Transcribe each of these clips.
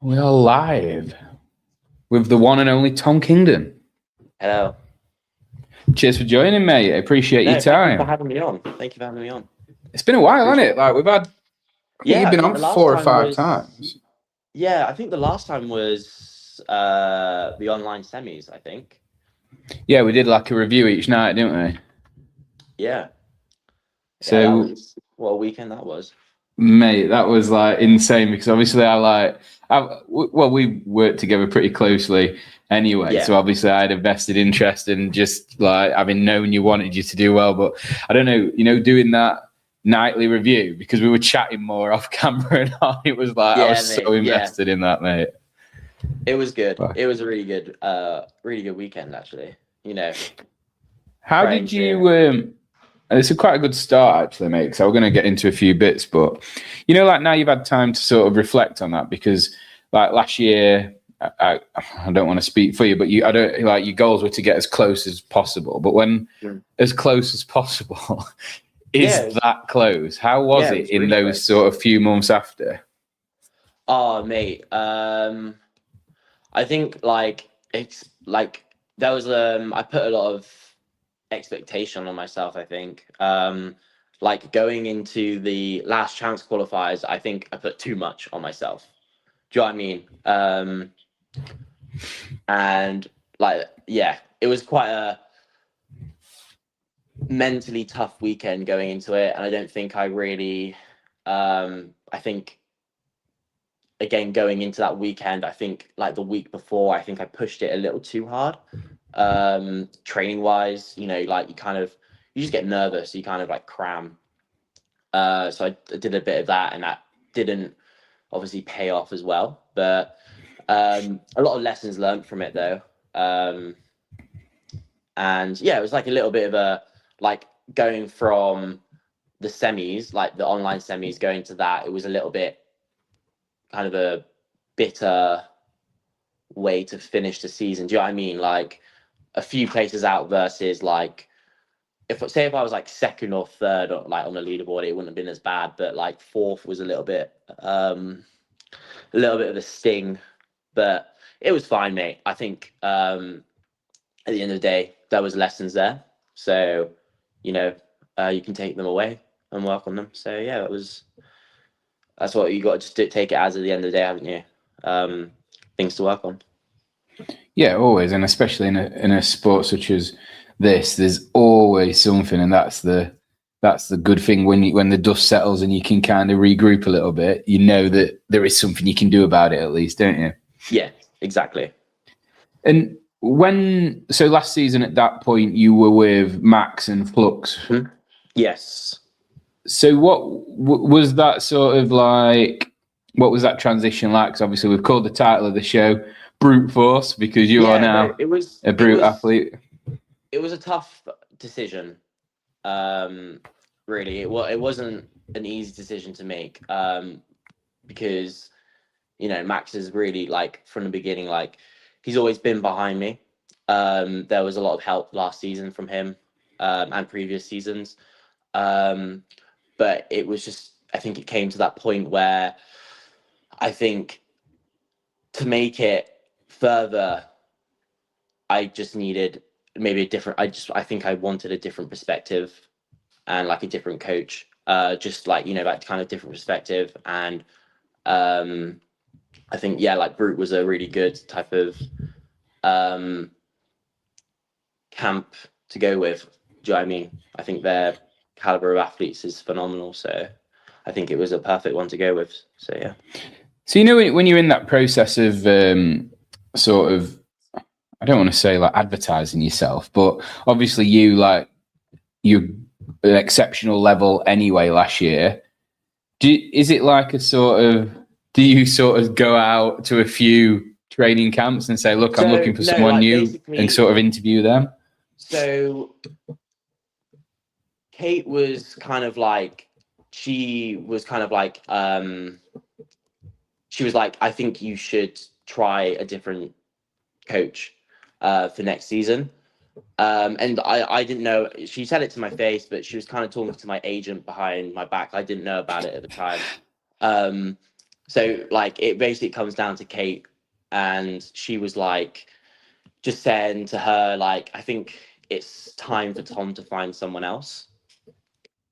We are live with the one and only Tom Kingdon. Hello. Cheers for joining, mate. I appreciate your time. Thank you for having me on. It's been a while, hasn't it? Like we've had. I think you've been on 4 or 5 times. Yeah, I think the last time was the online semis. I think. Yeah, we did like a review each night, didn't we? Yeah. So what a weekend that was. Mate, that was like insane because obviously we worked together pretty closely anyway. Yeah. So obviously I had a vested interest in just like having known you wanted you to do well. But I don't know, doing that nightly review because we were chatting more off camera and all, it was like I was so invested in that, mate. It was good. It was a really good weekend actually. How did you it's quite a good start, actually, mate, because I'm going to get into a few bits. But, like now you've had time to sort of reflect on that because, like, last year, I don't want to speak for you, but your goals were to get as close as possible. But when as close as possible is that close, how was it in really those sort of few months after? Oh, mate. I think, it's, there was, I put a lot of expectation on myself. I think going into the last chance qualifiers, I think I put too much on myself. Do you know what I mean? And it was quite a mentally tough weekend going into it, and I don't think I really I think again going into that weekend, I think like the week before, I think I pushed it a little too hard. Training wise, you just get nervous, you kind of like cram. So I did a bit of that, and that didn't obviously pay off as well, but a lot of lessons learned from it though. And yeah, it was like a little bit of a going from the semis, like the online semis, going to that, it was a little bit kind of a bitter way to finish the season. Do you know what I mean? Like a few places out versus if I was like second or third or like on the leaderboard, it wouldn't have been as bad, but like fourth was a little bit of a sting, but it was fine, mate. I think at the end of the day, there was lessons there, so you can take them away and work on them. So yeah, that's what you got to just take it as at the end of the day, haven't you? Things to work on. Yeah, always, and especially in a sport such as this, there's always something, and that's the good thing when the dust settles and you can kind of regroup a little bit. You know that there is something you can do about it, at least, don't you? Yeah, exactly. And so last season at that point, you were with Max and Flux. Mm-hmm. Yes. So what was that sort of like? What was that transition like? Because obviously we've called the title of the show Brute Force because you are now a brute athlete. It was a tough decision. Really, it wasn't an easy decision to make. Because Max is really from the beginning, he's always been behind me. There was a lot of help last season from him, and previous seasons. But it was just, I think it came to that point where I think to make it further, I just needed maybe a different, I think I wanted a different perspective and a different coach, that kind of different perspective. And I think, Brute was a really good type of camp to go with. Do you know what I mean? I think their caliber of athletes is phenomenal. So I think it was a perfect one to go with. So, yeah. So, when you're in that process of sort of, I don't want to say advertising yourself, but obviously you're an exceptional level anyway last year. Is it like a sort of, do you sort of go out to a few training camps and say, look, I'm looking for someone new and sort of interview them? So Kate was kind of she was like, I think you should try a different coach for next season. And I didn't know, she said it to my face, but she was kind of talking to my agent behind my back. I didn't know about it at the time. So like it basically comes down to Kate, and she was like just saying to her, like, I think it's time for Tom to find someone else.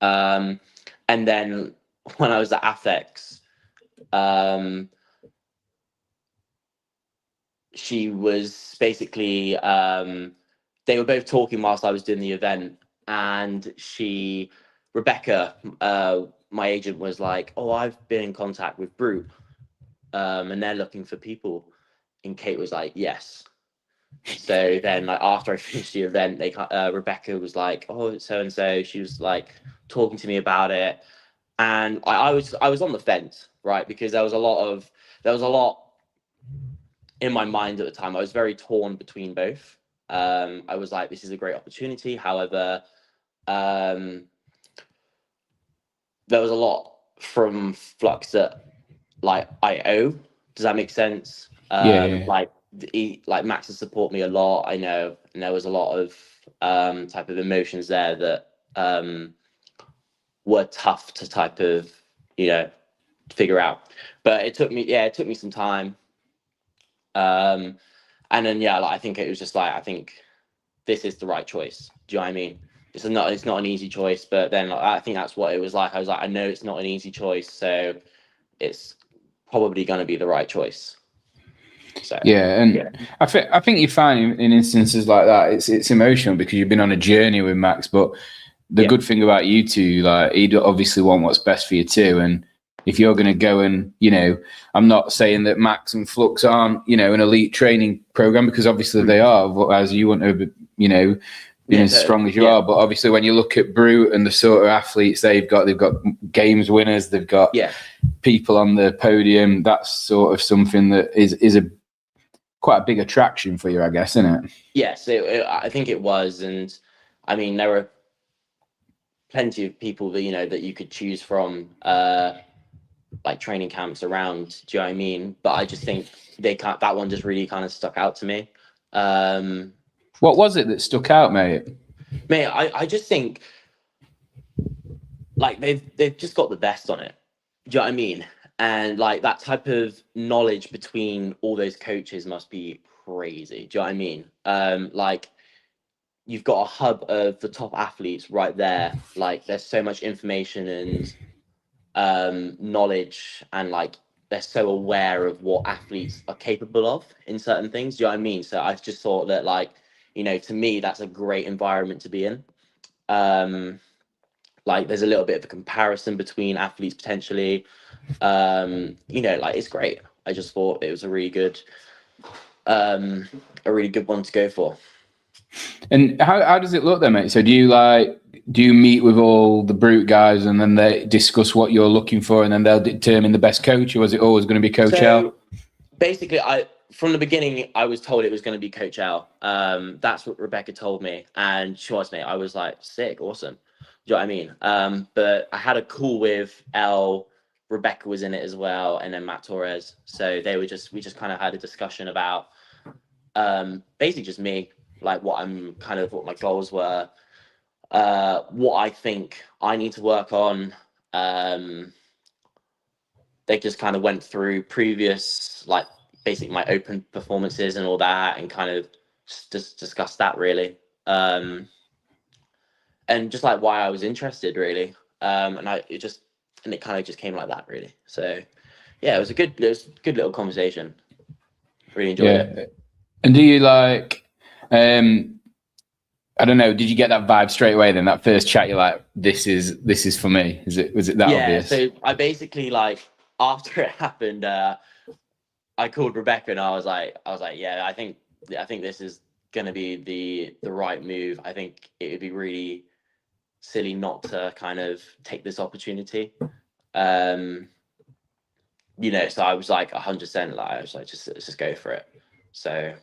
And then when I was at Affex, she was basically they were both talking whilst I was doing the event, and Rebecca, my agent, was like, "Oh, I've been in contact with Brute, and they're looking for people." And Kate was like, "Yes." So then, like after I finished the event, Rebecca was like, "Oh, so and so." She was like talking to me about it, and I was on the fence, right? Because there was a lot in my mind at the time. I was very torn between both. I was like, this is a great opportunity. However, there was a lot from Flux that like I owe. Does that make sense? Yeah. Like Max has supported me a lot, I know, and there was a lot of type of emotions there that were tough to type of, figure out. But it took me some time. And then like, I think it was just like, I think this is the right choice. Do you know what I mean? It's not an easy choice, but then like, I think that's what it was like. I was like, I know it's not an easy choice, so it's probably going to be the right choice. So Yeah, and I think you find in instances like that, it's emotional because you've been on a journey with Max. But the good thing about you two, like, he'd obviously want what's best for you too. And if you're going to go and, I'm not saying that Max and Flux aren't, an elite training program, because obviously they are, as you want to, being as strong as you are. But obviously when you look at Brute and the sort of athletes they've got games winners, they've got people on the podium. That's sort of something that is a quite a big attraction for you, I guess, isn't it? Yes, I think it was. And I mean, there were plenty of people that, that you could choose from, like training camps around. Do you know what I mean? But I just think that one just really kind of stuck out to me. What was it that stuck out, mate? Mate, I just think like they've just got the best on it. Do you know what I mean? And like that type of knowledge between all those coaches must be crazy. Do you know what I mean? Like you've got a hub of the top athletes right there. Like there's so much information and knowledge, and like they're so aware of what athletes are capable of in certain things. Do you know what I mean? So I just thought that, like, to me, that's a great environment to be in. Like there's a little bit of a comparison between athletes potentially. Like it's great. I just thought it was a really good one to go for. And how does it look then, mate? So do you meet with all the Brute guys and then they discuss what you're looking for and then they'll determine the best coach, or was it always going to be Coach L? Basically, from the beginning I was told it was going to be Coach L. That's what Rebecca told me, and she was, mate. I was like, sick, awesome. Do you know what I mean? But I had a call with L. Rebecca was in it as well, and then Matt Torres. So we just kind of had a discussion about basically just me, like what my goals were, what I think I need to work on. They just kind of went through previous, like basically my open performances and all that, and kind of just discussed that really. And just like why I was interested really. And it kind of just came like that really. So yeah, it was a good little conversation. Really enjoyed it. And do you like, I don't know, did you get that vibe straight away then? That first chat, you're like, this is for me. Was it that obvious? So I basically, like, after it happened, I called Rebecca and I was like, yeah, I think this is gonna be the right move. I think it would be really silly not to kind of take this opportunity. So I was like 100%, like, I was like, let's just go for it. So.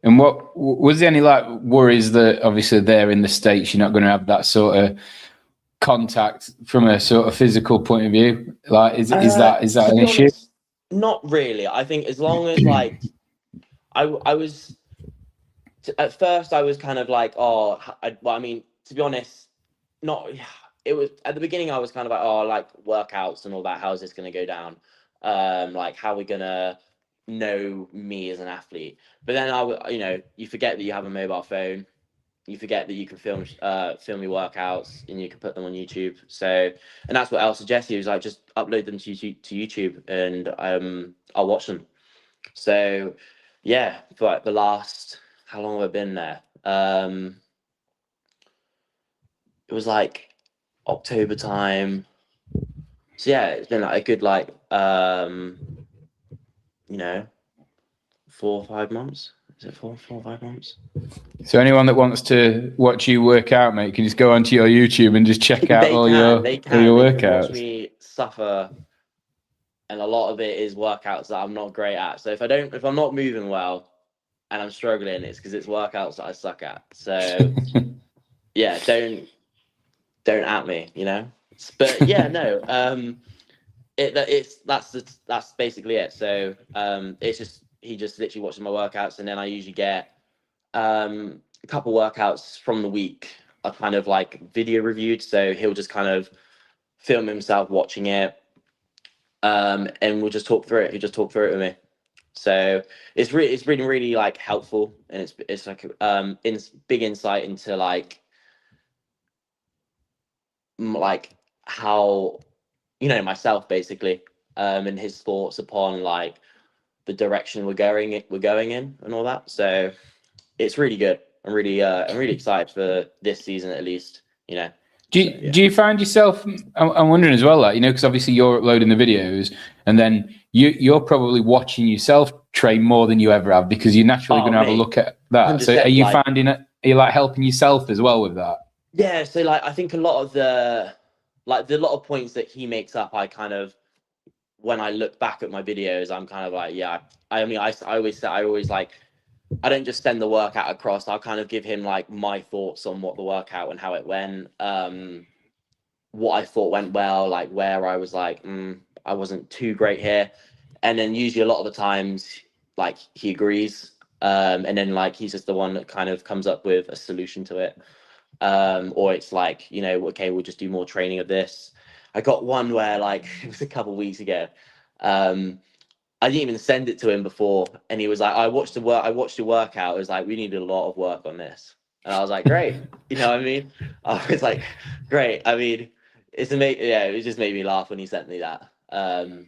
And what was there any like worries that obviously they're in the States, you're not going to have that sort of contact from a sort of physical point of view? Like, is that an issue? Honest, not really. I think as long as, like, I was at first I was kind of like, to be honest, not. It was at the beginning I was kind of like, oh, like workouts and all that. How is this going to go down? Like, how are we gonna know me as an athlete? But then you know, you forget that you have a mobile phone. You forget that you can film your workouts and you can put them on YouTube. So, and that's what I'll suggest you is like just upload them to YouTube and I'll watch them. So, yeah, for like the last, how long have I been there? It was like October time. So yeah, it's been like a good like you know, 4 or 5 months. Is it 4 or 5 months? So anyone that wants to watch you work out, mate, can just go onto your YouTube and just check out They all can, your they workouts. can watch me suffer, and a lot of it is workouts that I'm not great at. So if I'm not moving well and I'm struggling, it's because it's workouts that I suck at. So yeah, don't at me, you know. But yeah, no, that's basically it. So it's just he just literally watches my workouts, and then I usually get a couple workouts from the week are kind of like video reviewed. So he'll just kind of film himself watching it, and we'll just talk through it. He'll just talk through it with me. So it's really like helpful, and it's like big insight into like like how, you know, myself basically, and his thoughts upon like the direction we're going in and all that. So it's really good. I'm really excited for this season at least, you know. Do you find yourself? I'm wondering as well, like, you know, because obviously you're uploading the videos, and then you're probably watching yourself train more than you ever have because you're naturally going to have a look at that. So are you finding it? Are you like helping yourself as well with that? Yeah. So like I think a lot of the lot of points that he makes up, I kind of, when I look back at my videos, I'm kind of like, yeah. I mean, I always like, I don't just send the workout across. I'll kind of give him like my thoughts on what the workout and how it went. What I thought went well, like where I was like, I wasn't too great here. And then usually a lot of the times, like he agrees. And then like he's just the one that kind of comes up with a solution to it. Or it's like, you know, okay, we'll just do more training of this. I got one where like it was a couple of weeks ago. I didn't even send it to him before, and he was like, I watched your workout. It was like, we needed a lot of work on this. And I was like, great. You know what I mean? I was like, great. I mean, it just made me laugh when he sent me that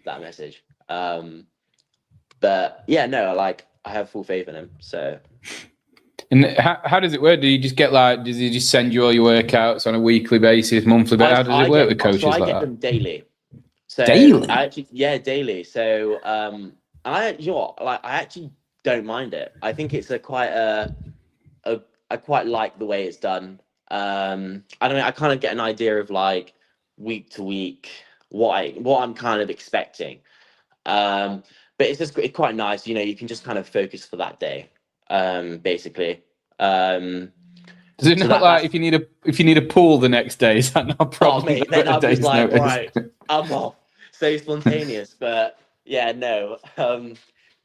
message. But yeah, no, like I have full faith in him. So. And how does it work? Do you just get like, does he just send you all your workouts on a weekly basis, monthly basis? How does it work with coaches like that? So I get them daily. So daily? Daily. So you know what, like I actually don't mind it. I think it's I quite like the way it's done. I don't know, I kind of get an idea of like week to week what I'm kind of expecting. But it's quite nice, you know, you can just kind of focus for that day. Basically. Does it not like if you need a pool the next day? Is that not a problem? Oh mate, then I'm just like, right, I'm off. So spontaneous, but yeah, no.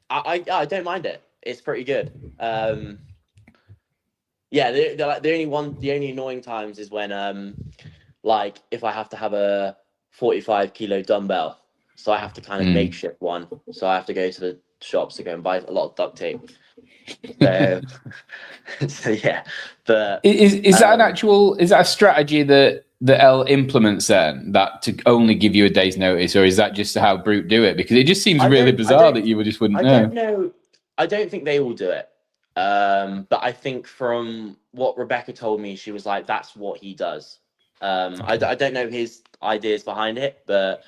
I don't mind it. It's pretty good. Yeah, the only annoying times is when like if I have to have a 45 kilo dumbbell, so I have to kind of makeshift one. So I have to go to the shops to go and buy a lot of duct tape. So, so yeah, but is that is that a strategy that L implements then, that to only give you a day's notice, or is that just how Brute do it? Because it just seems really bizarre that you just wouldn't know. I don't know. I don't think they will do it. But I think from what Rebecca told me, she was like, that's what he does. I don't know his ideas behind it, but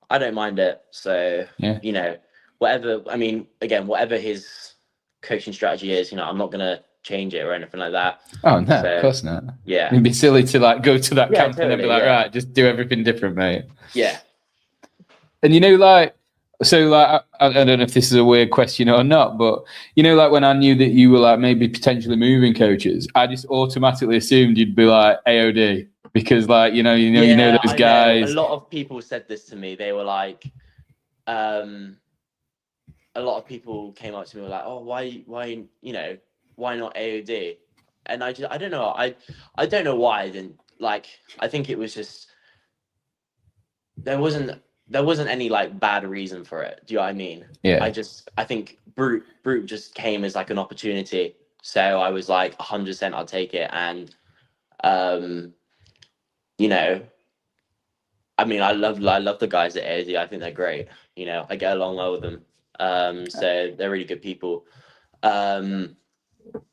I don't mind it. So, yeah, you know, whatever, I mean, again, whatever his coaching strategy is, you know, I'm not going to change it or anything like that. Oh, no, of course not. Yeah. It'd be silly to like go to that camp and then be like, yeah. right, just do everything different, mate. Yeah. And you know, like, so like, I don't know if this is a weird question or not, but you know, like when I knew that you were like maybe potentially moving coaches, I just automatically assumed you'd be like AOD, because like, you know those guys. A lot of people said this to me. They were like, a lot of people came up to me and were like, oh, why, you know, why not AOD? And I don't know. I don't know why I didn't, like, I think it was just, there wasn't there wasn't any like bad reason for it. Do you know what I mean? Yeah. I think Brute just came as like an opportunity. So I was like 100% I'll take it. And, you know, I mean, I love the guys at AZ. I think they're great. You know, I get along well with them. So they're really good people.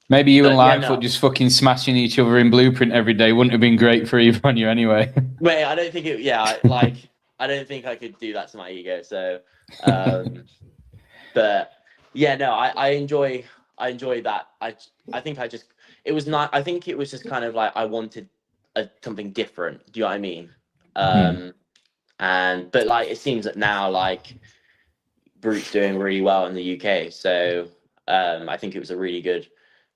Maybe you and But, yeah, Lightfoot no. just fucking smashing each other in Blueprint every day wouldn't have been great for either on you anyway. Wait, I don't think it. Yeah, I don't think I could do that to my ego. So, but yeah, no, I enjoy that. I think I just it was not. I think it was just kind of like I wanted something different. Do you know what I mean? And but like it seems that now like Brute's doing really well in the UK. So I think it was a really good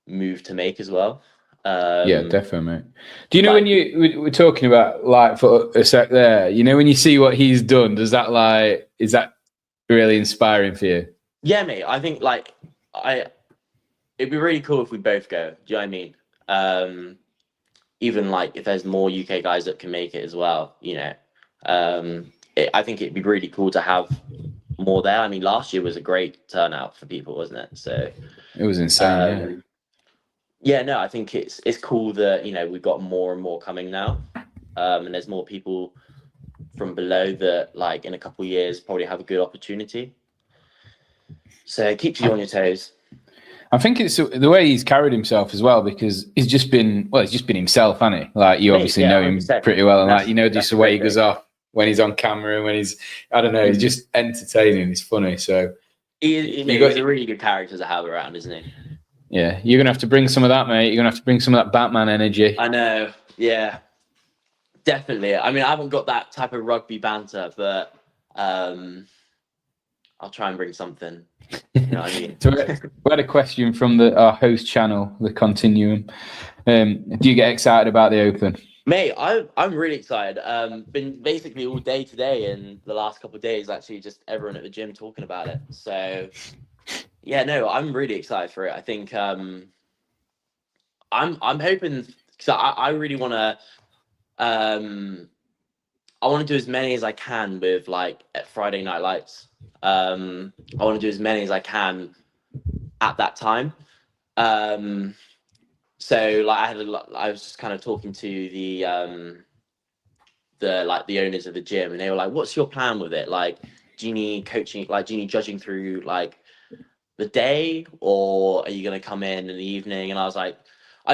move to make as well. Yeah, definitely, mate. Do you know like, when we're talking about Lightfoot a sec there? You know when you see what he's done, is that really inspiring for you? Yeah, mate. I think like it'd be really cool if we both go. Do you know what I mean? Even like if there's more UK guys that can make it as well, you know. I think it'd be really cool to have more there. I mean, last year was a great turnout for people, wasn't it? So it was insane. Yeah, no, I think it's cool that, you know, we've got more and more coming now. And there's more people from below that like in a couple of years probably have a good opportunity. So it keeps you on your toes. I think it's the way he's carried himself as well, because he's just been himself, hasn't he? Like you obviously know him 100%. pretty well, and like you know just the way he goes off when he's on camera and when he's he's just entertaining. He's funny. So he's a really good character to have around, isn't he? Yeah, you're gonna have to bring some of that, mate. You're gonna have to bring some of that Batman energy. I know. Yeah, definitely. I mean, I haven't got that type of rugby banter, but I'll try and bring something. You know what I mean? So we had a question from our host channel, The Continuum. Do you get excited about the Open? Mate, I'm really excited. Been basically all day today and the last couple of days, actually, just everyone at the gym talking about it. So, yeah, no, I'm really excited for it. I think I'm hoping because I really want to I want to do as many as I can with like at Friday Night Lights. I want to do as many as I can at that time. So like I was just kind of talking to the owners of the gym, and they were like, "What's your plan with it? Like, do you need coaching? Like, do you need judging through like the day, or are you gonna come in the evening?" And I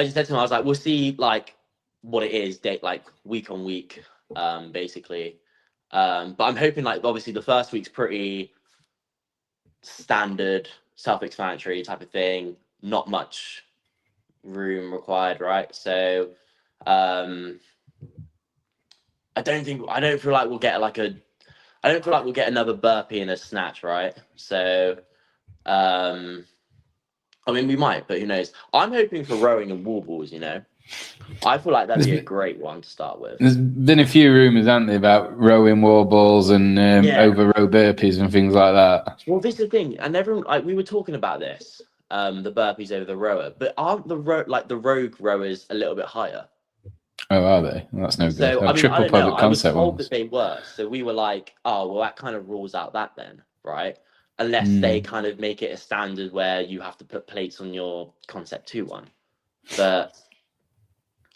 just said to them, I was like, "We'll see like what it is, like week on week, basically." But I'm hoping like obviously the first week's pretty standard, self-explanatory type of thing. Not much room required, right? So I don't feel like we'll get another burpee and a snatch, right? So I mean we might, but who knows? I'm hoping for rowing and wall balls, you know. I feel like that'd be a great one to start with. There's been a few rumours, haven't there, about rowing wall balls and over row burpees and things like that. Well, this is the thing, and everyone like we were talking about this, the burpees over the rower, but aren't the rogue rowers a little bit higher? Oh, are they? Well, that's no good. So I mean, triple I don't know. public I was concept told ones. that they were, so we were like, oh well, that kind of rules out that then, right? Unless they kind of make it a standard where you have to put plates on your concept 2 one, but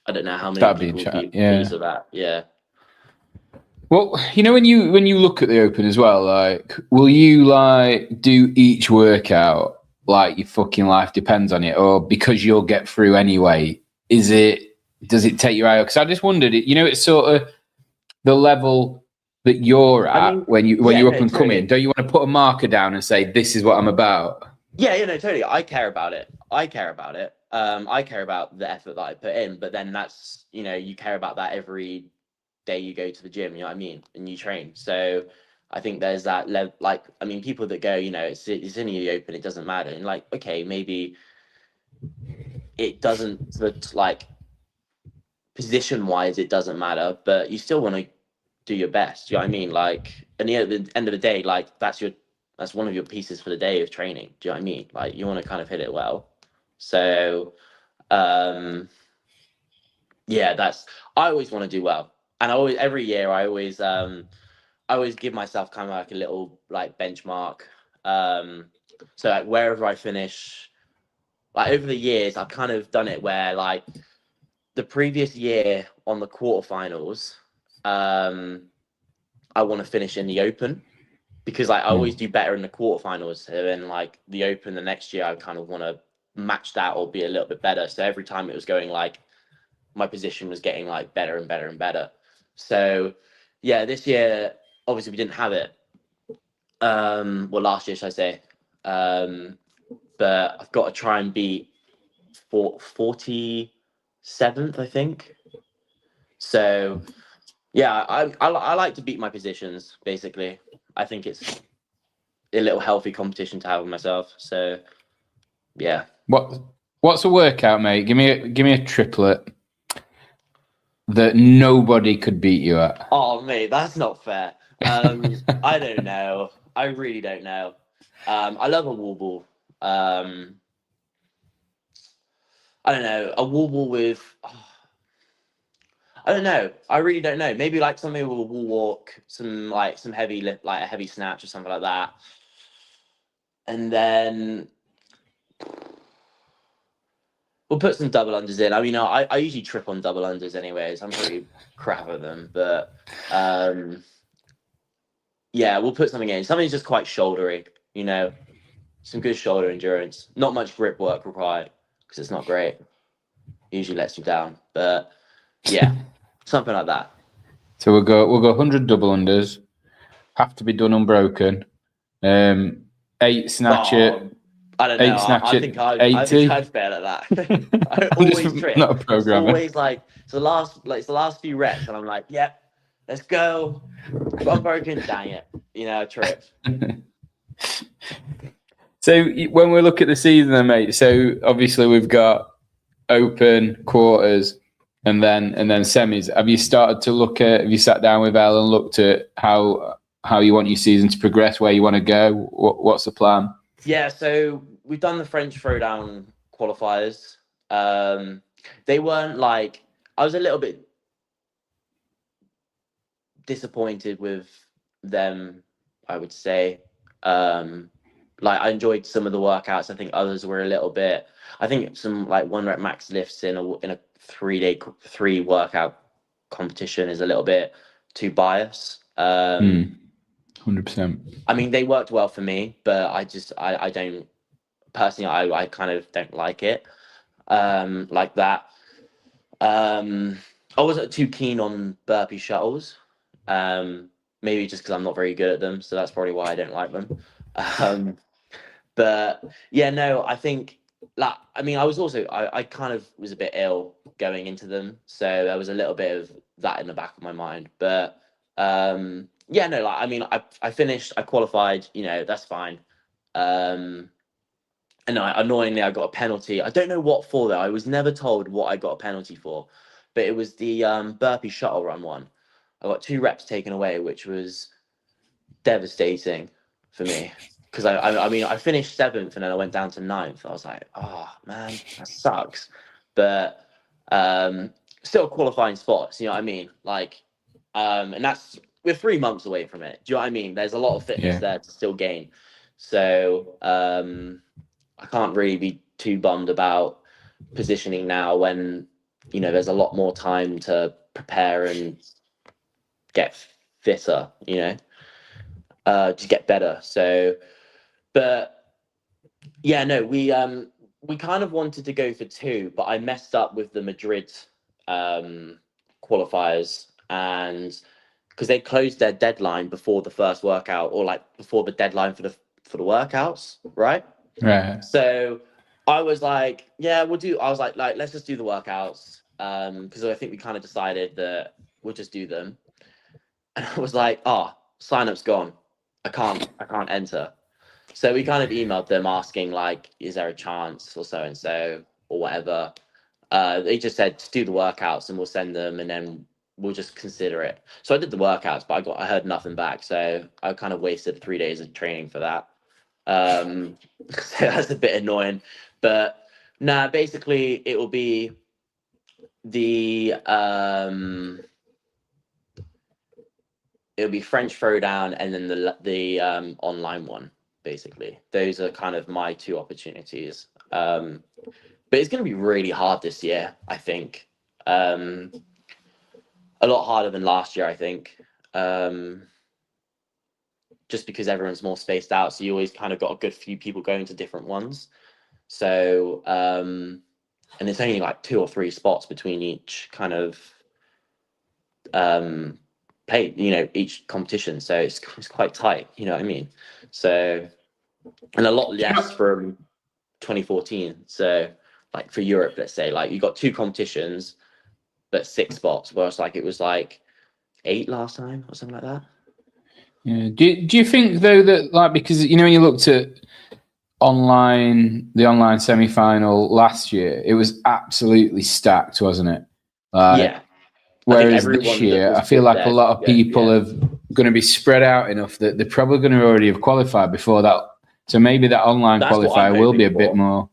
I don't know how many people would be pleased with that. Yeah. Well, you know, when you look at the Open as well, like, will you like do each workout like your fucking life depends on it, or because you'll get through anyway? Does it take you out? Because I just wondered, you know, it's sort of the level that you're at when you're up and coming. Don't you want to put a marker down and say, this is what I'm about? Yeah, no, totally. I care about it. I care about the effort that I put in, but then that's, you know, you care about that every day you go to the gym, you know what I mean? And you train. So I think there's that level, like, I mean, people that go, you know, it's in the Open, it doesn't matter. And like, okay, maybe it doesn't, but like position wise, it doesn't matter, but you still want to do your best. Do you know what I mean? Like, and at the end of the day, like that's one of your pieces for the day of training. Do you know what I mean? Like you want to kind of hit it well. So, yeah, I always want to do well. And every year I always give myself kind of like a little like benchmark. So like wherever I finish, like over the years, I've kind of done it where like the previous year on the quarterfinals, I want to finish in the Open, because like I always do better in the quarterfinals. So then like the Open the next year, I kind of want to match that or be a little bit better. So every time it was going like, my position was getting like better and better and better. So yeah, this year obviously we didn't have it. Well, last year should I say? But I've got to try and beat 47th, I think. So yeah, I like to beat my positions basically. I think it's a little healthy competition to have with myself. So yeah. What's a workout, mate? Give me a triplet that nobody could beat you at. Oh mate, that's not fair. I don't know. I really don't know. I love a wall ball. I don't know, a wall ball with. I don't know. I really don't know. Maybe like something with a wall walk, some heavy lift, like a heavy snatch or something like that. And then we'll put some double unders in. I mean, I usually trip on double unders anyways. I'm pretty crap at them, but yeah, we'll put something in. Something's just quite shouldery, you know, some good shoulder endurance. Not much grip work required because it's not great. Usually lets you down, but yeah, something like that. So we'll go 100 double unders. Have to be done unbroken. 8 snatch it. I don't 8 know. snatch I it. think 80. I'd fail at that. I always trip. Not a programmer. It's always like it's the last few reps, and I'm like, yep, let's go. Unbroken, dang it, trip. So when we look at the season, then, mate. So obviously we've got Open, quarters, and then semis. Have you started to look at? Have you sat down with Elle and looked at how you want your season to progress? Where you want to go? What's the plan? Yeah, so we've done the French Throwdown qualifiers. They weren't like, I was a little bit disappointed with them, I would say. Like I enjoyed some of the workouts. I think others were a little bit. I think some like 1 rep max lifts in a 3-day 3 workout competition is a little bit too biased. 100%. I mean, they worked well for me, but I don't personally. I kind of don't like it like that. I wasn't too keen on burpee shuttles. Maybe just because I'm not very good at them, so that's probably why I don't like them. But yeah, no, I think like I mean, I kind of was a bit ill going into them, so there was a little bit of that in the back of my mind. But yeah, no, like I mean, I finished, I qualified, that's fine. And annoyingly, I got a penalty. I don't know what for though. I was never told what I got a penalty for, but it was the burpee shuttle run one. I got 2 reps taken away, which was devastating for me because I mean I finished 7th and then I went down to 9th. I was like, oh man, that sucks. But still qualifying spots, you know what I mean? Like, and we're 3 months away from it. Do you know what I mean? There's a lot of fitness there to still gain. So I can't really be too bummed about positioning now when there's a lot more time to prepare and get fitter, to get better. So, but yeah, no, we kind of wanted to go for 2, but I messed up with the Madrid qualifiers, and because they closed their deadline before the first workout, or like before the deadline for the workouts, right? Right. So I was like, yeah, we'll do. I was like, let's just do the workouts, because I think we kind of decided that we'll just do them. And I was like, oh, sign up's gone. I can't enter. So we kind of emailed them asking like, is there a chance or so and so or whatever. They just said just do the workouts and we'll send them and then we'll just consider it. So I did the workouts, but I heard nothing back. So I kind of wasted 3 days of training for that. So that's a bit annoying. But nah, basically it will be the it'll be French Throwdown and then the online one. Basically, those are kind of my two opportunities. But it's going to be really hard this year, I think. A lot harder than last year, I think. Just because everyone's more spaced out, so you always kind of got a good few people going to different ones. So, and it's only like 2 or 3 spots between each kind of play, each competition. So it's quite tight, you know what I mean? So, and a lot less from 2014. So, like for Europe, let's say, like you got 2 competitions, but 6 spots, whereas like it was like 8 last time or something like that. Yeah. Do you think though that, like, because when you looked at the online semi-final last year, it was absolutely stacked, wasn't it? Yeah. Whereas this year, I feel like a lot of people are going to be spread out enough that they're probably going to already have qualified before that. So maybe that online qualifier will be a bit more.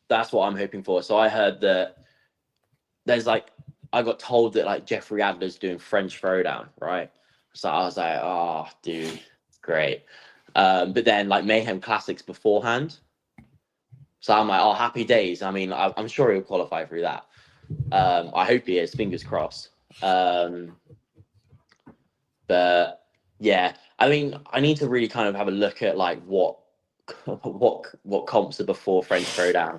That's what I'm hoping for. So I heard that there's I got told that like Jeffrey Adler's doing French Throwdown, right? So I was like, oh, dude, great. But then like Mayhem Classics beforehand. So I'm like, oh, happy days. I mean, I'm sure he'll qualify through that. I hope he is, fingers crossed. But yeah, I mean, I need to really kind of have a look at like what comps are before French Throwdown.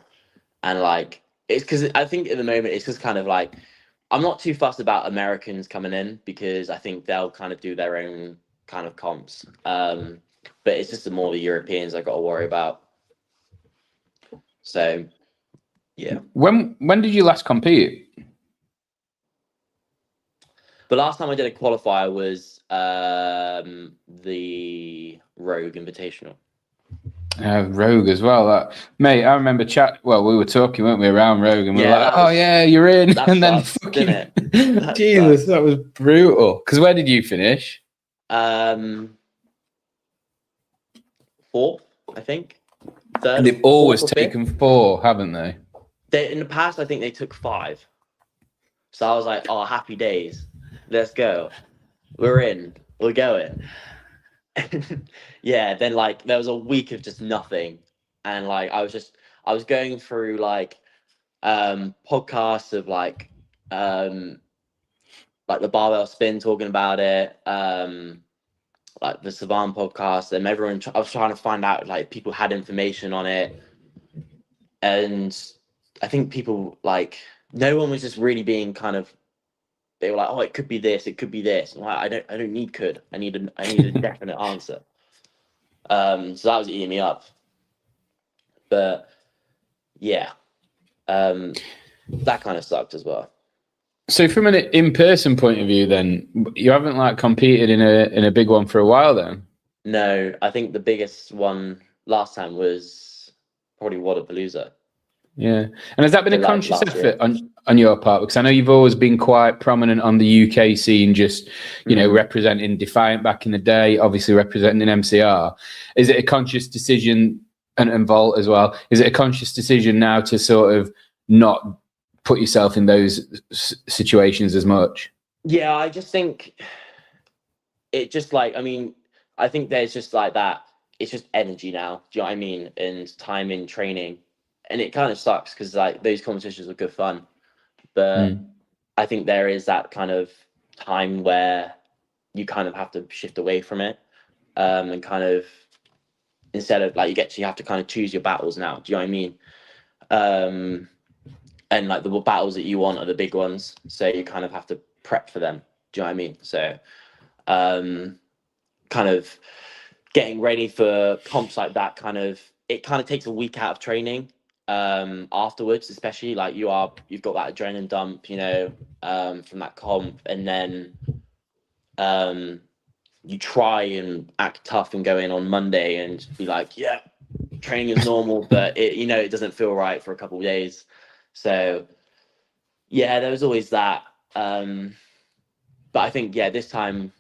And like, it's because I think at the moment it's just kind of like, I'm not too fussed about Americans coming in because I think they'll kind of do their own kind of comps. But it's just the more the Europeans I got to worry about. So, yeah. When did you last compete? The last time I did a qualifier was the Rogue Invitational. Rogue as well, mate. I remember we were talking, weren't we, around Rogue, and we were like, "Oh yeah, you're in," and then fucking Jesus, that was brutal. Because where did you finish? 4th, I think. 3rd. And they've always taken 4, haven't they? In the past, I think they took 5. So I was like, "Oh, happy days, let's go. We're in. We're going." Yeah, then like there was a week of just nothing, and like I was going through like podcasts of like the Barbell Spin talking about it, like the Savan podcast, and everyone I was trying to find out like people had information on it, and I think people like no one was just really being kind of, they were like, oh, it could be this, it could be this. Like, I don't need could. I need a definite answer. So that was eating me up. But yeah, that kind of sucked as well. So from an in-person point of view, then you haven't like competed in a big one for a while, then? No, I think the biggest one last time was probably Wodapalooza. Yeah, and has that been a conscious effort on your part? Because I know you've always been quite prominent on the UK scene, just representing Defiant back in the day, obviously representing MCR. Is it a conscious decision, and Vault as well? Is it a conscious decision now to sort of not put yourself in those situations as much? Yeah, I just think it just like, I mean, I think there's just like that. It's just energy now. Do you know what I mean? And time in training. And it kind of sucks because like those competitions are good fun, but I think there is that kind of time where you kind of have to shift away from it, and kind of instead of like you have to kind of choose your battles now. Do you know what I mean? And like the battles that you want are the big ones, so you kind of have to prep for them. Do you know what I mean? So, kind of getting ready for comps like that it kind of takes a week out of training afterwards, especially like you've got that adrenaline dump, from that comp, and then you try and act tough and go in on Monday and be like, yeah, training is normal, but it doesn't feel right for a couple of days. So yeah, there was always that, but I think this time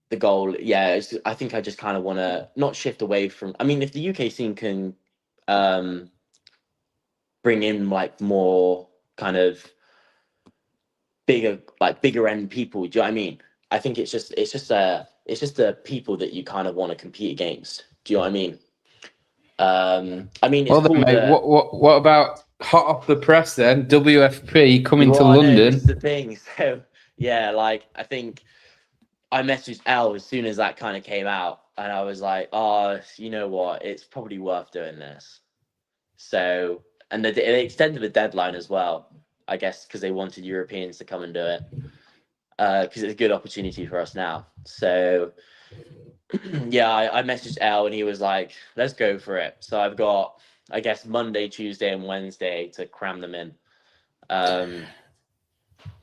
the goal, I think I just kind of want to not shift away from. I mean, if the UK scene can bring in like more kind of bigger end people, do you know what I mean? I think it's just the people that you kind of want to compete against. Do you know what I mean? I mean, it's Well then, cool mate, that. what about hot off the press then? WFP coming to Well, I know this is the London. thing. So yeah, like I think I messaged Elle as soon as that kind of came out, and I was like, "Oh, you know what? It's probably worth doing this." So, and they extended the deadline as well, I guess, because they wanted Europeans to come and do it, because it's a good opportunity for us now. So, yeah, I messaged Elle, and he was like, "Let's go for it." So I've got, I guess, Monday, Tuesday, and Wednesday to cram them in. Um,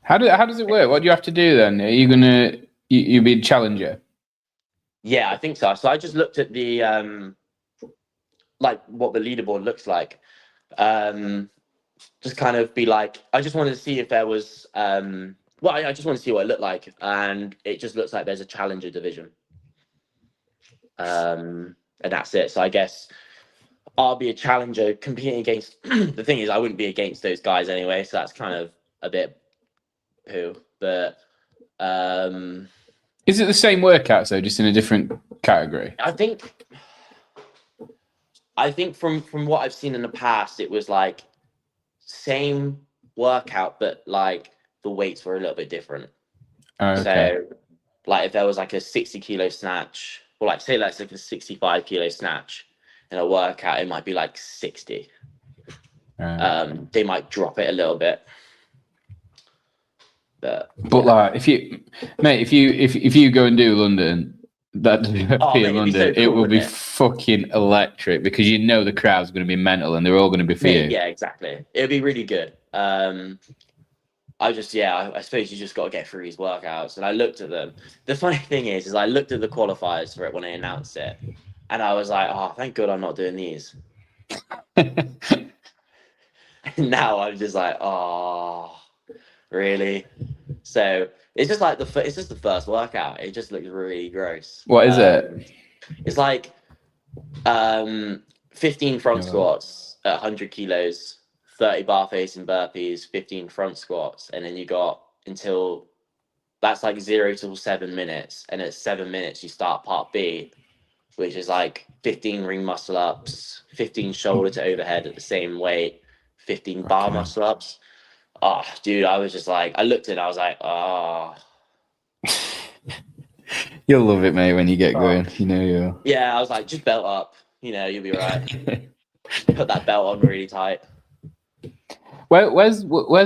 How does it work? What do you have to do then? Are you gonna you be a challenger? yeah, I think so. So I just looked at the like what the leaderboard looks like. Um, just kind of be like, I just wanted to see if there was, well, I just want to see what it looked like, and it just looks like there's a challenger division, and that's it. So I guess I'll be a challenger competing against. The thing is, I wouldn't be against those guys anyway, so that's kind of a bit poo. But Is it the same workout, so just in a different category? I think from what I've seen in the past, it was like same workout, but like the weights were a little bit different. Oh, okay. So, like if there was like a 60 kilo snatch, or like say that's like a 65 kilo snatch in a workout, it might be like 60. They might drop it a little bit, but But yeah. like, if you, mate, if you go and do London, that Oh WFP mate, in it'd be London, so it cool, will be wouldn't it? fucking electric because you know the crowd's going to be mental and they're all going to be for Mate, you. yeah, exactly. It'd be really good. I suppose you just got to get through these workouts. And I looked at them. The funny thing is I looked at the qualifiers for it when they announced it, and I was like, oh, thank God I'm not doing these. Now I'm just like, oh, really? So it's just like it's just the first workout. It just looks really gross. What is it? It's like 15 front No. squats at 100 kilos, 30 bar facing burpees, 15 front squats, and then you got until that's like 0 to 7 minutes, and at 7 minutes you start part B, which is like 15 ring muscle ups, 15 shoulder to overhead at the same weight, 15 bar Okay. muscle ups. Oh, dude, I was just like, I looked at it, I was like, oh. You'll love it, mate, when you get going. You know you'll. Yeah, I was like, just belt up, you'll be right. Just put that belt on really tight. Where's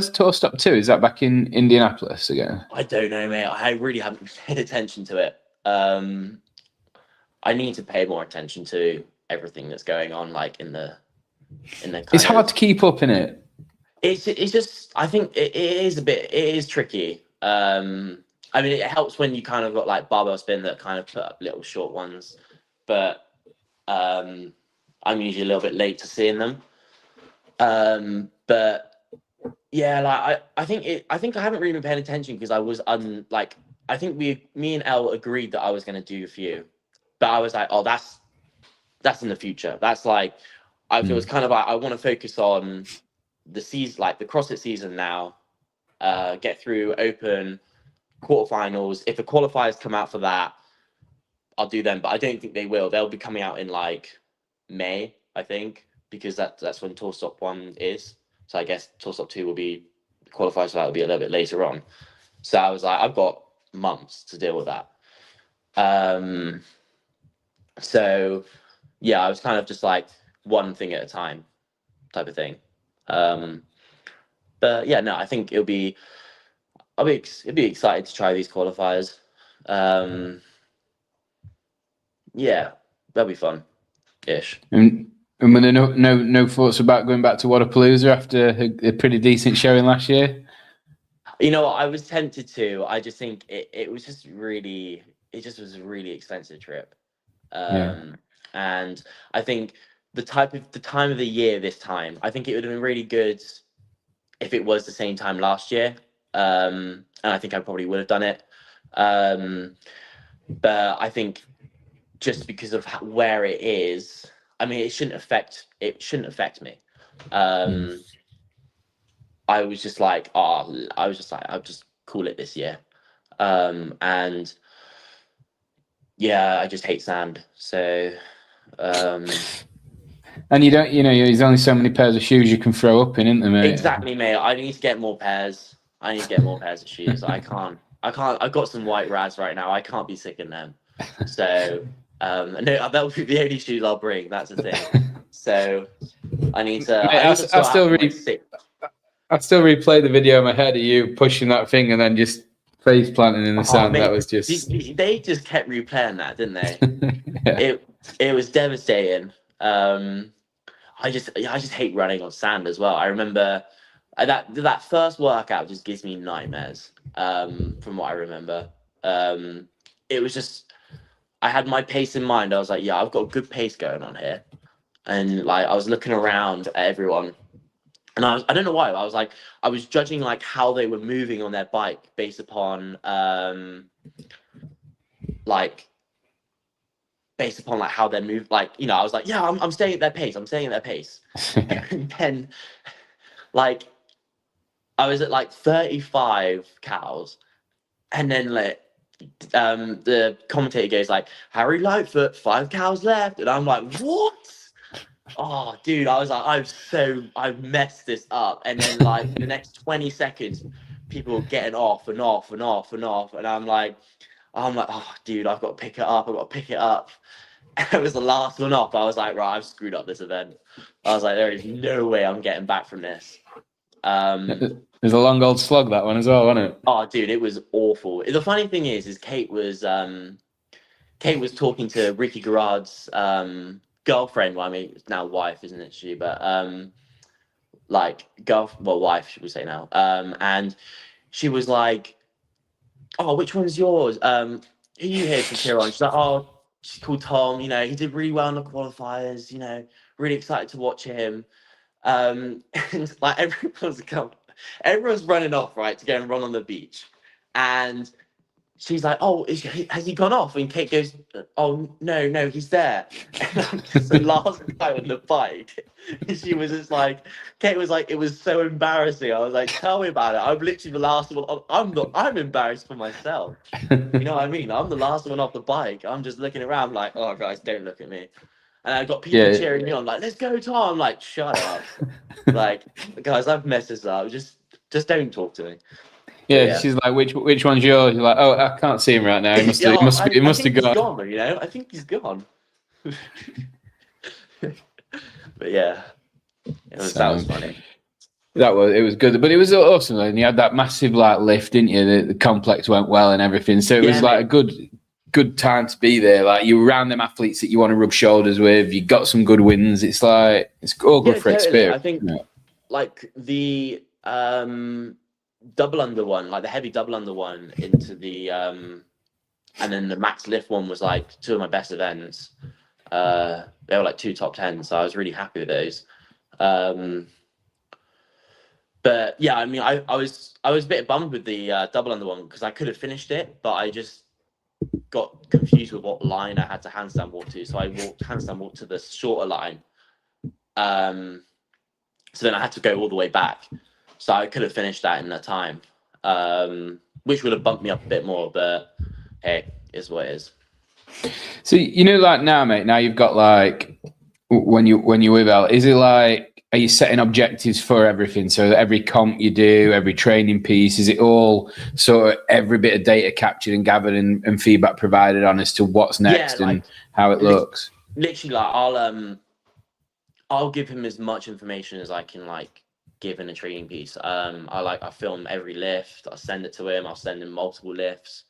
Tour Stop 2? Is that back in Indianapolis again? I don't know, mate. I really haven't paid attention to it. I need to pay more attention to everything that's going on, like in the kind It's hard of. to keep up in it. It's just I think it is it is tricky. I mean, it helps when you kind of got like barbell spin that kind of put up little short ones, but I'm usually a little bit late to seeing them. But yeah, like I think I haven't really been paying attention because I was like I think me and Elle agreed that I was going to do a few, but I was like, oh, that's in the future. That's like I feel it's kind of like I want to focus on the season, like the CrossFit season now. Get through open quarterfinals. If the qualifiers come out for that, I'll do them, but I don't think they will. They'll be coming out in like May, I think, because that's when Tour Stop 1 is. So I guess Tour Stop 2 will be qualifiers for that will be a little bit later on. So I was like, I've got months to deal with that. So yeah, I was kind of just like one thing at a time type of thing. But yeah, no, I think it'd be excited to try these qualifiers. Yeah, that'll be fun ish. And were there no thoughts about going back to Wadapalooza after a pretty decent showing last year? You know what? I was tempted to. I just think it was just really, it just was a really expensive trip. Yeah. And I think the time of the year this time, I think it would have been really good if it was the same time last year. And I think I probably would have done it. But I think just because of where it is, I mean, it shouldn't affect me. I was just like, I'll just call it this year. And yeah, I just hate sand. So And you don't, there's only so many pairs of shoes you can throw up in, isn't there, mate? exactly, mate. I need to get more pairs. I need to get more pairs of shoes. I can't. I've got some white rads right now. I can't be sick in them. So no, that would be the only shoes I'll bring. That's the thing. So I need to. Mate, I need to sort out my sick. I still replay the video in my head of you pushing that thing and then just face planting in the sand. Mate, That was just. They just kept replaying that, didn't they? Yeah. It was devastating. I just hate running on sand as well. I remember that first workout just gives me nightmares. From what I remember, it was just I had my pace in mind. I was like, yeah, I've got a good pace going on here, and like I was looking around at everyone, and I don't know why. I was judging like how they were moving on their bike based upon like how they move, like, I was like, yeah, I'm staying at their pace. I'm staying at their pace. And then like I was at like 35 cows, and then like the commentator goes like, Harry Lightfoot, 5 cows left, and I'm like, what? Oh, dude, I was like, I've messed this up. And then like in the next 20 seconds, people were getting off and off and off and off, and I'm like, oh, dude, I've got to pick it up. I've got to pick it up. And it was the last one off. I was like, right, I've screwed up this event. I was like, there is no way I'm getting back from this. There's a long old slog, that one as well, wasn't it? Oh, dude, it was awful. The funny thing is Kate was talking to Ricky Garard's girlfriend. Well, I mean, it's now wife, isn't it? She, but wife, should we say now? And she was like, oh, which one's yours? Who are you here to cheer on? She's like, oh, she's called Tom. He did really well in the qualifiers. Really excited to watch him. And like everyone's running off, right, to go and run on the beach, and she's like, oh, has he gone off? And Kate goes, oh, no, he's there. And I'm just the last guy on the bike. And she was just like, Kate was like, it was so embarrassing. I was like, tell me about it. I'm literally the last one. I'm embarrassed for myself. You know what I mean? I'm the last one off the bike. I'm just looking around like, oh, guys, don't look at me. And I got people cheering me on, like, let's go, Tom. I'm like, shut up. Like, guys, I've messed this up. Just don't talk to me. Yeah, she's like, which one's yours? You're like, oh, I can't see him right now. He must have gone. I think he's gone. But yeah, that was funny. It was good, but it was awesome. And you had that massive like lift, didn't you? The complex went well and everything. So it was like a good time to be there. Like you were around them athletes that you want to rub shoulders with. You got some good wins. It's like it's all good for experience. I think like the double under one, like the heavy double under one into the and then the max lift one was like 2 of my best events. They were like 2 top 10s, so I was really happy with those. But yeah, I mean, I was a bit bummed with the double under one because I could have finished it, but I just got confused with what line I had to handstand walk to. So I handstand walk to the shorter line. So then I had to go all the way back. So I could have finished that in the time, which would have bumped me up a bit more. But hey, is what it is. So like now, mate. Now you've got like when you with Al, is it like? Are you setting objectives for everything? So every comp you do, every training piece, is it all sort of every bit of data captured and gathered and feedback provided on as to what's next and how it looks? Literally, like I'll give him as much information as I can like give in a training piece. I film every lift. I'll send it to him. I'll send him multiple lifts.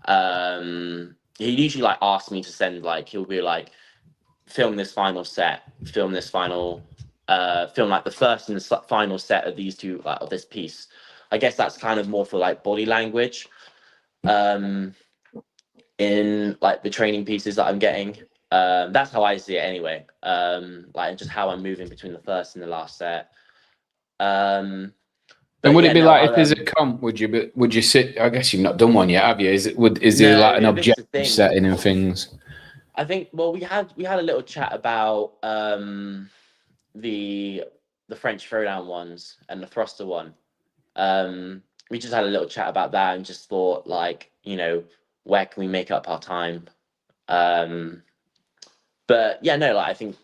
He usually like asks me to send he'll be like, film this final set, film this final. Film like the first and the final set of these two of this piece. I guess that's kind of more for like body language in like the training pieces that I'm getting. That's how I see it anyway. Like just how I'm moving between the first and the last set. And would it be like if there's a comp? Would you sit? I guess you've not done one yet, have you? Is there like an objective setting and things? I think. Well, we had a little chat about the French throwdown ones and the thruster one. we just had a little chat about that and just thought, like, you know, where can we make up our time? But yeah, no, like I think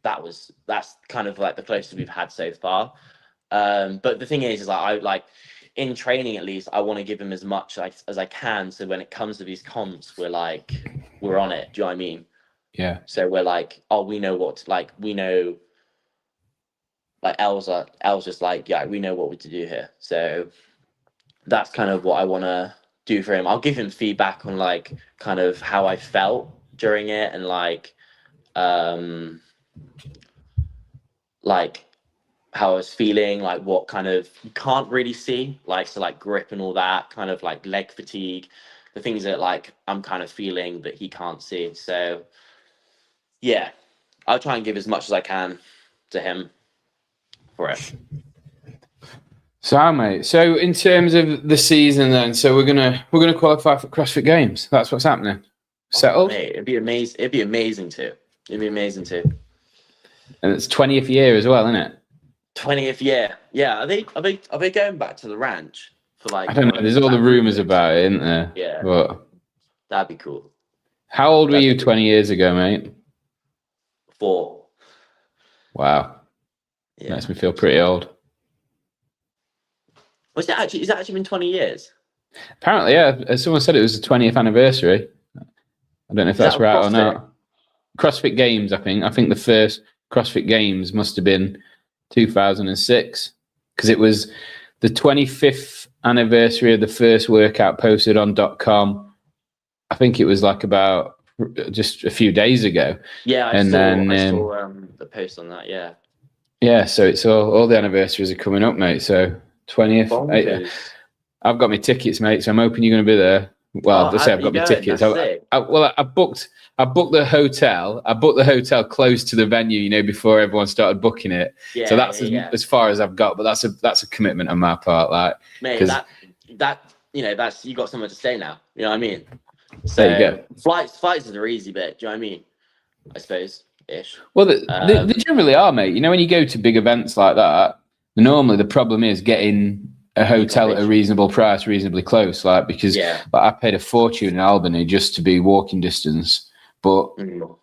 that's kind of like the closest we've had so far. But the thing is like I like in training at least I want to give him as much as I can, so when it comes to these comps we're on it. Do you know what I mean? Yeah. So we're like, oh, we know what, like, we know, like El's just like, yeah, we know what we to do here. So that's kind of what I want to do for him. I'll give him feedback on like kind of how I felt during it, and like how I was feeling, like what kind of you can't really see, like so like grip and all that, kind of like leg fatigue, the things that like I'm kind of feeling that he can't see. So yeah, I'll try and give as much as I can to him for it. So mate, so in terms of the season then, so we're gonna qualify for CrossFit Games. That's what's happening. Settled? Oh, mate, it'd be amazing. It'd be amazing too. It'd be amazing too. And it's 20th year as well, isn't it? 20th year. Yeah. Are they going back to the ranch for like? I don't know. There's all the rumors about it, isn't there? Yeah. But that'd be cool. How old were you 20 years ago, mate? 4. Wow. Yeah. Makes me feel pretty old. Is it actually been 20 years? Apparently, yeah. Someone said it was the 20th anniversary. I don't know if that's right or not. CrossFit Games, I think. I think the first CrossFit Games must have been 2006, because it was the 25th anniversary of the first workout posted on .com. I think it was like about just a few days ago. Yeah, I saw the post on that. Yeah. Yeah, so it's all the anniversaries are coming up, mate. So 20th. I've got my tickets, mate. So I'm hoping you're going to be there. Well, let's say I've got my tickets. I booked the hotel. I booked the hotel close to the venue, you know, before everyone started booking it. Yeah, so that's as far as I've got. But that's a commitment on my part, like. Mate, that you know, that's you got somewhere to stay now. You know what I mean? So there you go. Flights are the easy bit. Do you know what I mean? I suppose ish. Well, they generally are, mate. You know, when you go to big events like that, normally the problem is getting a hotel at a reasonable price, reasonably close, like, because like, I paid a fortune in Albany just to be walking distance, but you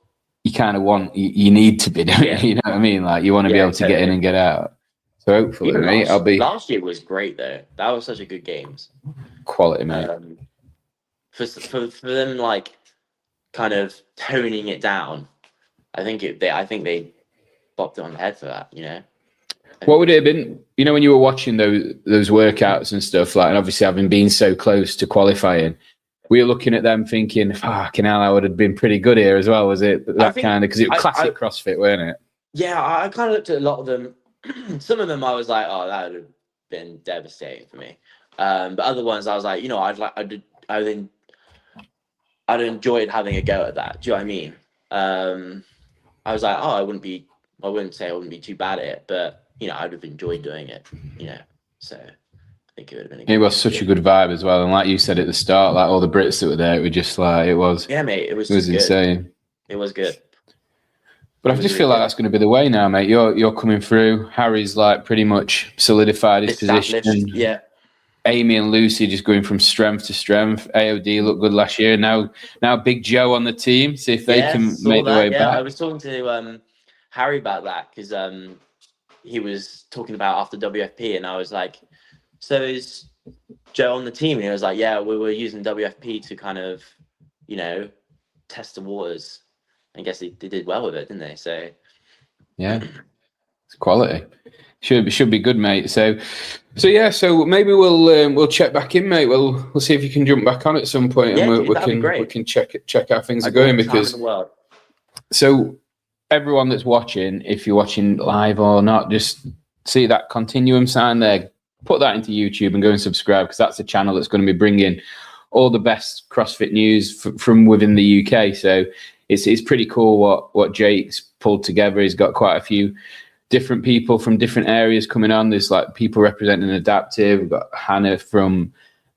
kind of you need to be doing it, you know what I mean? Like, you want to be able to get in and get out. So hopefully, mate, last year was great though. That was such a good games. Quality, mate. For them, like, kind of toning it down, I think they bopped it on the head for that, you know. What would it have been, you know, when you were watching those workouts and stuff, like, and obviously having been so close to qualifying, were you looking at them thinking, fucking hell, I would have been pretty good here as well? Was it that kind of, because it was classic CrossFit, weren't it? Yeah, I kind of looked at a lot of them. Some of them I was like, oh, that would have been devastating for me. But other ones I was like, you know, I'd enjoyed having a go at that. Do you know what I mean? I was like, I wouldn't say I wouldn't be too bad at it, but you know, I'd have enjoyed doing it, you know. So I think it would have been it was such a good vibe as well. And like you said at the start, like all the Brits that were there, it was just like, it was. Yeah, mate, it was insane. It was good. But I just feel like that's going to be the way now, mate. You're coming through. Harry's like pretty much solidified his position. Yeah. Amy and Lucy just going from strength to strength. AOD looked good last year. Now Big Joe on the team. See if they can make their way back. I was talking to Harry about that, because he was talking about after WFP, and I was like, so is Joe on the team? And he was like, yeah, we were using WFP to kind of, you know, test the waters. I guess they did well with it, didn't they? So yeah, it's quality. Should be good, mate. So yeah. So maybe we'll check back in, mate. We'll see if you can jump back on at some point, and we can check how things are going, because so everyone that's watching, if you're watching live or not, just see that continuum sign there. Put that into YouTube and go and subscribe, because that's the channel that's going to be bringing all the best CrossFit news from within the UK. So it's pretty cool what Jake's pulled together. He's got quite a few different people from different areas coming on. There's like people representing Adaptive. We've got Hannah from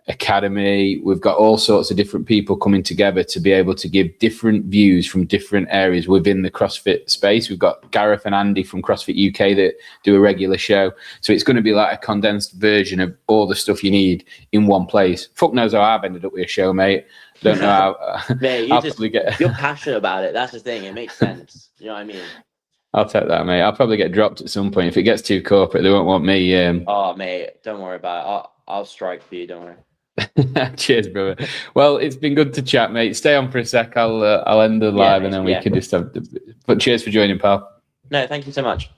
academy. We've got all sorts of different people coming together to be able to give different views from different areas within the CrossFit space. We've got Gareth and Andy from CrossFit UK that do a regular show. So it's going to be like a condensed version of all the stuff you need in one place. Fuck knows how I've ended up with a show, mate. Don't know how. Mate, you're passionate about it. That's the thing. It makes sense. You know what I mean? I'll take that, mate. I'll probably get dropped at some point. If it gets too corporate, they won't want me. Oh, mate, don't worry about it. I'll strike for you. Don't worry. Cheers, brother. Well, it's been good to chat, mate. Stay on for a sec. I'll end the live and then we can just have. But cheers for joining, pal. No, thank you so much.